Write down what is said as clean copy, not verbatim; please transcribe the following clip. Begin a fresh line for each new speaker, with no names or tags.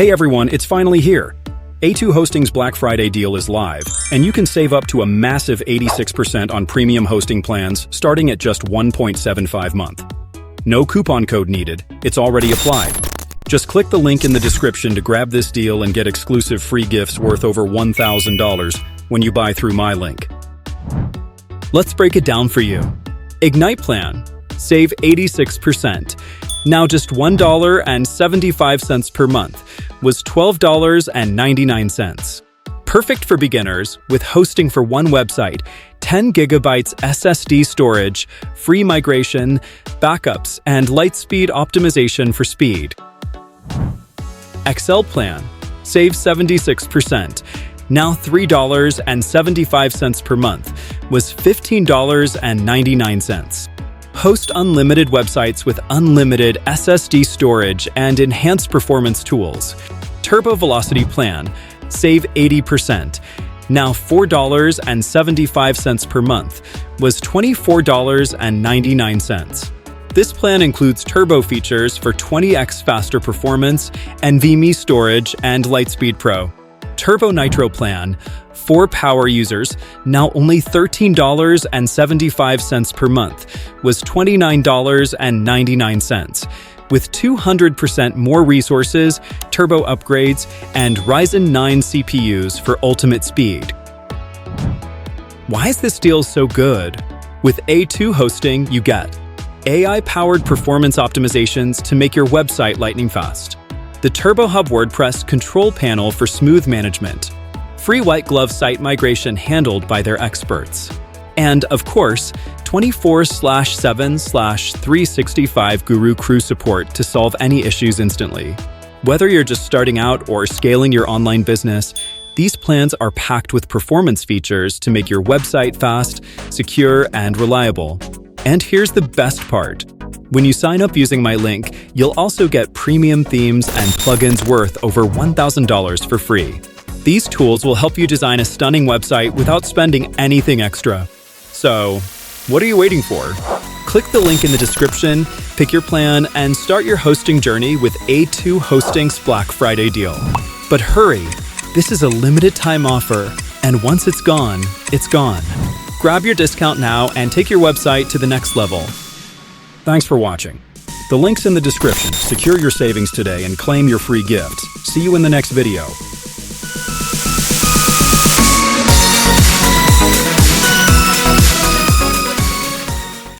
Hey everyone, it's finally here. A2 Hosting's Black Friday deal is live, and you can save up to a massive 86% on premium hosting plans starting at just $1.75 a month. No coupon code needed, it's already applied. Just click the link in the description to grab this deal and get exclusive free gifts worth over $1,000 when you buy through my link. Let's break it down for you. Ignite Plan. Save 86%. Now just $1.75 per month was $12.99. Perfect for beginners with hosting for one website, 10 gigabytes SSD storage, free migration, backups, and LiteSpeed optimization for speed. Excel Plan. Save 76%. Now $3.75 per month was $15.99. Host unlimited websites with unlimited SSD storage and enhanced performance tools. Turbo Velocity Plan. Save 80%. Now $4.75 per month was $24.99. This plan includes turbo features for 20x faster performance, NVMe storage, and LiteSpeed Pro. Turbo Nitro Plan. For power users, now only $13.75 per month was $29.99. With 200% more resources, turbo upgrades, and Ryzen 9 CPUs for ultimate speed. Why is this deal so good? With A2 Hosting, you get AI-powered performance optimizations to make your website lightning fast, the TurboHub WordPress Control Panel for smooth management, free white glove site migration handled by their experts, and, of course, 24/7/365 Guru Crew support to solve any issues instantly. Whether you're just starting out or scaling your online business, these plans are packed with performance features to make your website fast, secure, and reliable. And here's the best part. When you sign up using my link, you'll also get premium themes and plugins worth over $1,000 for free. These tools will help you design a stunning website without spending anything extra. So, what are you waiting for? Click the link in the description, pick your plan, and start your hosting journey with A2 Hosting's Black Friday deal. But hurry, this is a limited time offer, and once it's gone, it's gone. Grab your discount now and take your website to the next level. Thanks for watching. The link's in the description. Secure your savings today and claim your free gift. See you in the next video.